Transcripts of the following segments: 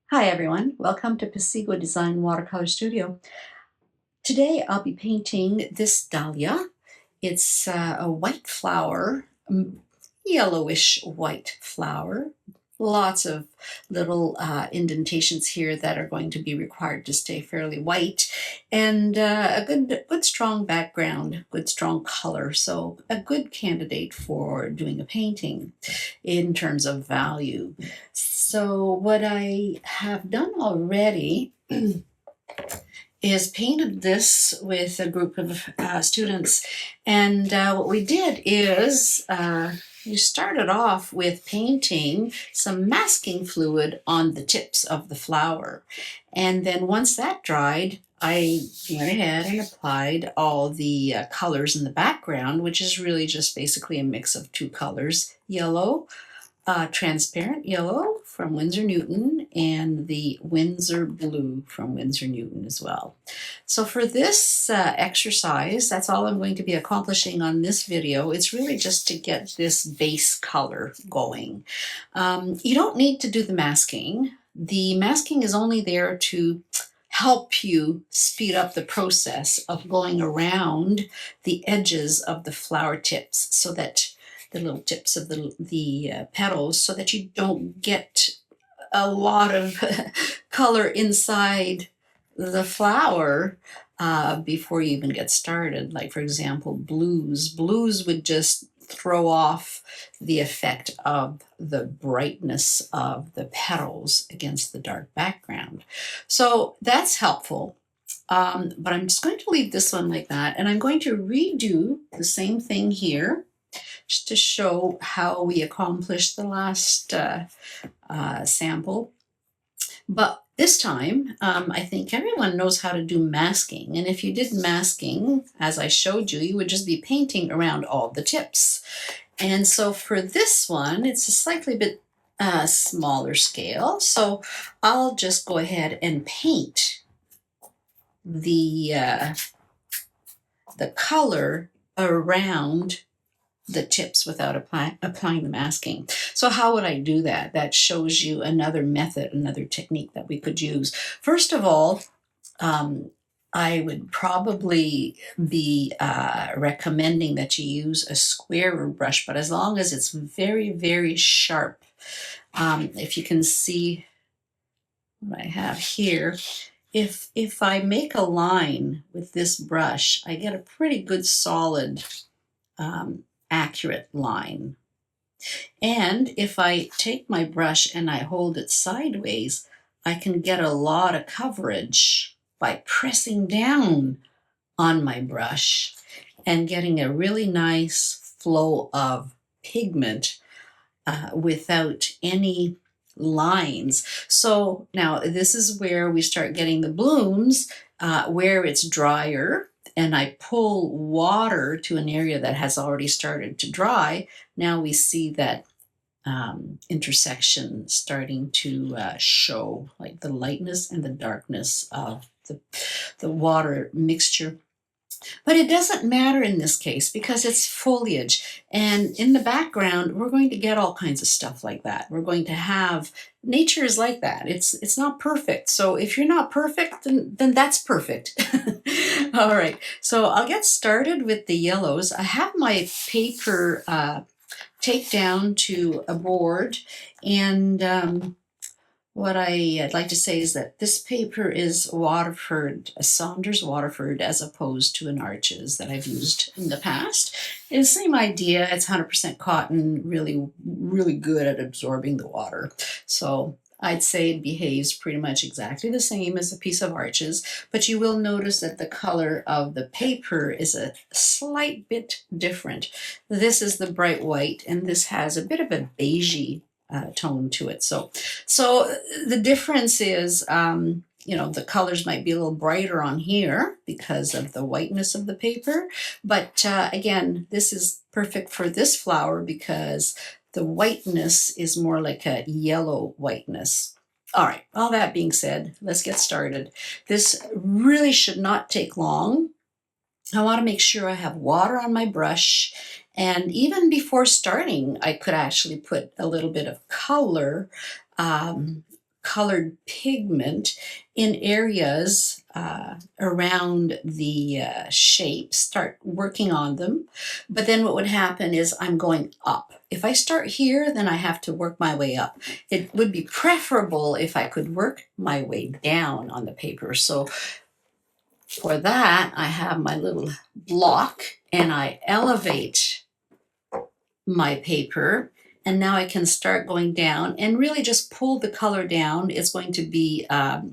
Hi everyone, welcome to PasigoDesign Watercolor Studio. Today I'll be painting this dahlia. It's a white flower, yellowish white flower. Lots of little indentations here that are going to be required to stay fairly white, and a good strong background, good strong color. So a good candidate for doing a painting in terms of value. So what I have done already is painted this with a group of students. And what we did is you started off with painting some masking fluid on the tips of the flower. And then once that dried, I went ahead and applied all the colors in the background, which is really just basically a mix of two colors, yellow, transparent yellow from Winsor Newton, and the Windsor blue from Winsor Newton as well. So for this exercise, that's all I'm going to be accomplishing on this video. It's really just to get this base color going. You don't need to do the masking. The masking is only there to help you speed up the process of going around the edges of the flower tips, so that the little tips of the petals, so that you don't get a lot of color inside the flower before you even get started. Like, for example, blues. Blues would just throw off the effect of the brightness of the petals against the dark background. So that's helpful. But I'm just going to leave this one like that, and I'm going to redo the same thing here, just to show how we accomplished the last sample. But this time, I think everyone knows how to do masking. And if you did masking, as I showed you, you would just be painting around all the tips. And so for this one, it's a slightly bit smaller scale. So I'll just go ahead and paint the color around the tips without applying the masking. So how would I do that? That shows you another method, another technique that we could use. First of all, I would probably be recommending that you use a squarer brush, but as long as it's very, very sharp. If you can see what I have here, if I make a line with this brush, I get a pretty good solid accurate line. And if I take my brush and I hold it sideways, I can get a lot of coverage by pressing down on my brush and getting a really nice flow of pigment without any lines. So now this is where we start getting the blooms, where it's drier, and I pull water to an area that has already started to dry. Now we see that intersection starting to show, like the lightness and the darkness of the water mixture. But it doesn't matter in this case because it's foliage. And in the background, we're going to get all kinds of stuff like that. We're going to have, nature is like that. It's not perfect. So if you're not perfect, then that's perfect. All right, so I'll get started with the yellows. I have my paper taped down to a board, and what I'd like to say is that this paper is Waterford, a Saunders Waterford, as opposed to an Arches that I've used in the past. It's the same idea. It's 100% cotton, really, really good at absorbing the water. So I'd say it behaves pretty much exactly the same as a piece of Arches, but you will notice that the color of the paper is a slight bit different. This is the bright white, and this has a bit of a beigey tone to it. So the difference is, the colors might be a little brighter on here because of the whiteness of the paper. But again, this is perfect for this flower because the whiteness is more like a yellow whiteness. All right, all that being said, let's get started. This really should not take long. I want to make sure I have water on my brush. And even before starting, I could actually put a little bit of color colored pigment in areas around the shapes, start working on them. But then what would happen is I'm going up. If I start here, then I have to work my way up. It would be preferable if I could work my way down on the paper. So for that, I have my little block and I elevate my paper, and now I can start going down and really just pull the color down. It's going to be a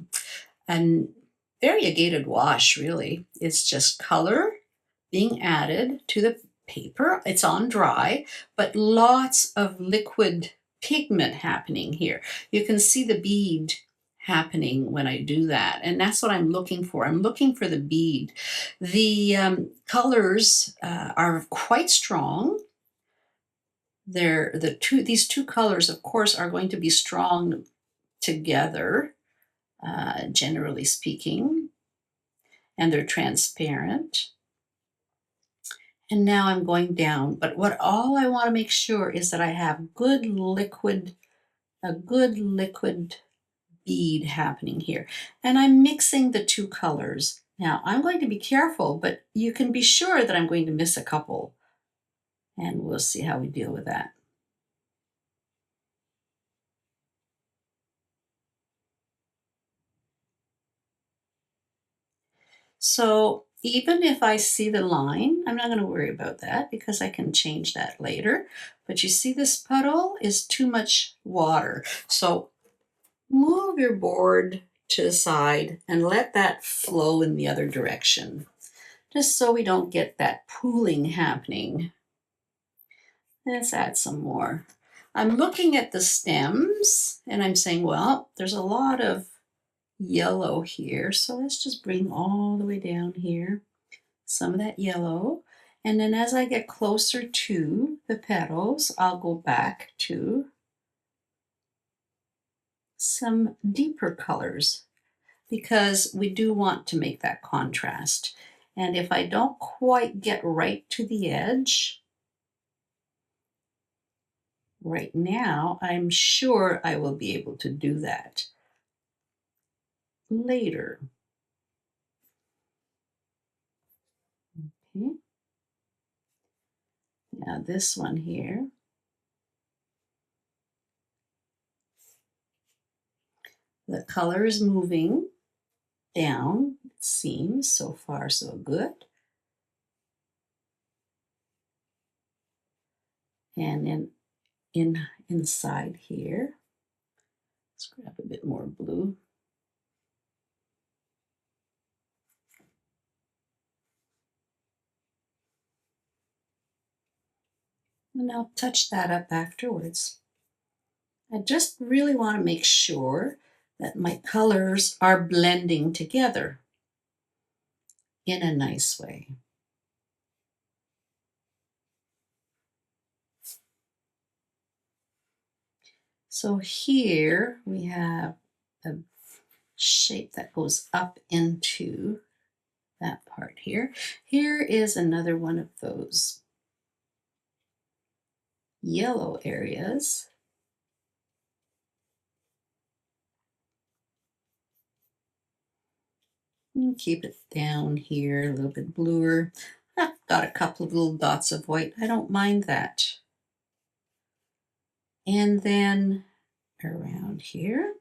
variegated wash, really. It's just color being added to the paper. It's on dry, but lots of liquid pigment happening here. You can see the bead happening when I do that, and that's what I'm looking for. I'm looking for the bead. The colors are quite strong. These two colors, of course, are going to be strong together, generally speaking, and they're transparent. And now I'm going down, but all I want to make sure is that I have a good liquid bead happening here. And I'm mixing the two colors. Now I'm going to be careful, but you can be sure that I'm going to miss a couple. And we'll see how we deal with that. So even if I see the line, I'm not going to worry about that because I can change that later. But you see this puddle is too much water. So move your board to the side and let that flow in the other direction, just so we don't get that pooling happening. Let's add some more. I'm looking at the stems and I'm saying, well, there's a lot of yellow here, so let's just bring all the way down here some of that yellow, and then as I get closer to the petals, I'll go back to some deeper colors because we do want to make that contrast. And if I don't quite get right to the edge right now, I'm sure I will be able to do that later. Okay. Now this one here, the color is moving down, it seems. So far so good. And then inside here, let's grab a bit more blue. And I'll touch that up afterwards. I just really want to make sure that my colors are blending together in a nice way. So here we have a shape that goes up into that part here. Here is another one of those yellow areas. And keep it down here, a little bit bluer. I've got a couple of little dots of white. I don't mind that. And then around here,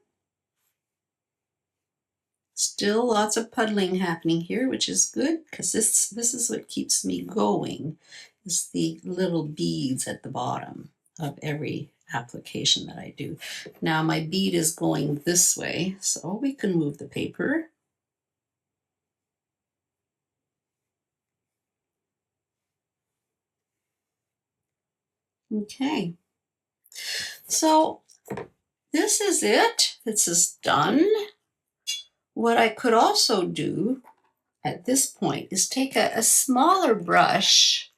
still lots of puddling happening here, which is good because this is what keeps me going, is the little beads at the bottom of every application that I do. Now my bead is going this way, so we can move the paper. Okay, so this is it. This is done. What I could also do at this point is take a smaller brush.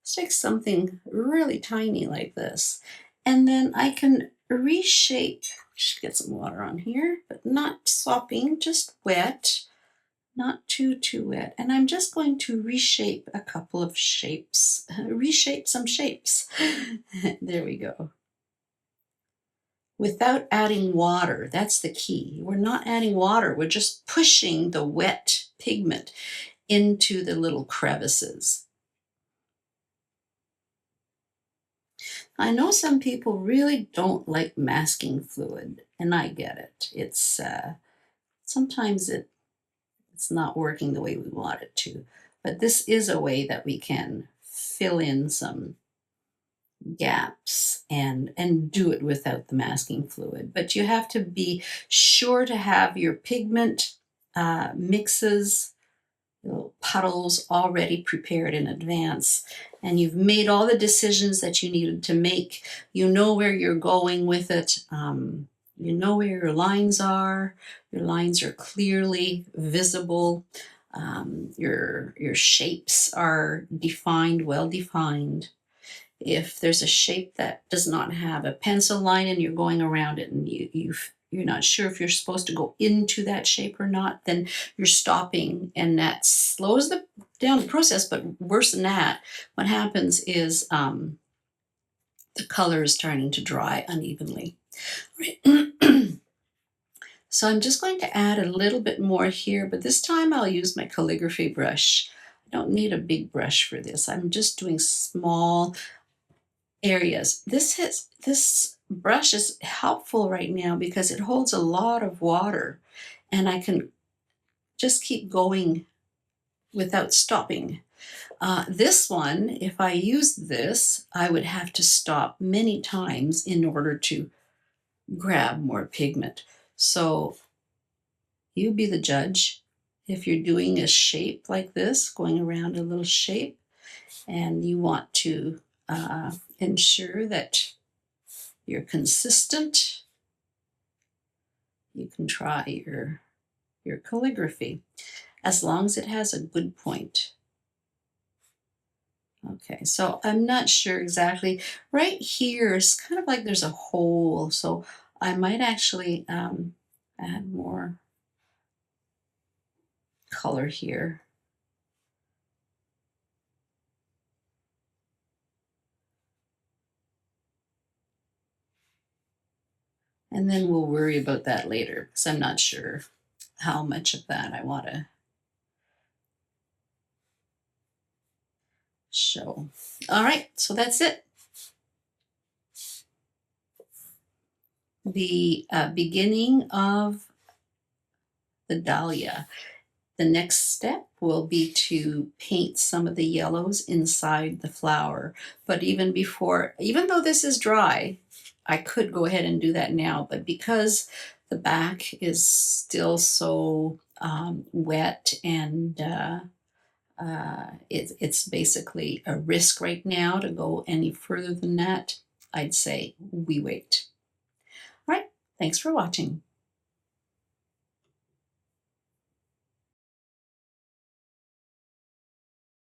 Let's take something really tiny like this, and then I can reshape. Just get some water on here, but not sopping, just wet, not too wet. And I'm just going to reshape a couple of shapes, reshape some shapes. There we go. without adding water. That's the key. We're not adding water. We're just pushing the wet pigment into the little crevices. I know some people really don't like masking fluid, and I get it. It's sometimes it's not working the way we want it to, but this is a way that we can fill in some gaps and do it without the masking fluid. But you have to be sure to have your pigment mixes, little puddles already prepared in advance, and you've made all the decisions that you needed to make. You know where you're going with it. You know where your lines are. Your lines are clearly visible. Your shapes are defined, well defined. If there's a shape that does not have a pencil line and you're going around it and you're not sure if you're supposed to go into that shape or not, then you're stopping, and that slows down the process. But worse than that, what happens is the color is starting to dry unevenly. Right. So I'm just going to add a little bit more here, but this time I'll use my calligraphy brush. I don't need a big brush for this. I'm just doing small areas. This brush is helpful right now because it holds a lot of water, and I can just keep going without stopping. This one, if I used this, I would have to stop many times in order to grab more pigment. So you be the judge. If you're doing a shape like this, going around a little shape, and you want to ensure that you're consistent, you can try your calligraphy, as long as it has a good point. Okay, so I'm not sure exactly. Right here is kind of like there's a hole, so I might actually add more color here. And then we'll worry about that later, because I'm not sure how much of that I want to show. All right, so that's it. The beginning of the dahlia. The next step will be to paint some of the yellows inside the flower. But even though this is dry, I could go ahead and do that now, but because the back is still so wet, and it's basically a risk right now to go any further than that, I'd say we wait. All right, thanks for watching.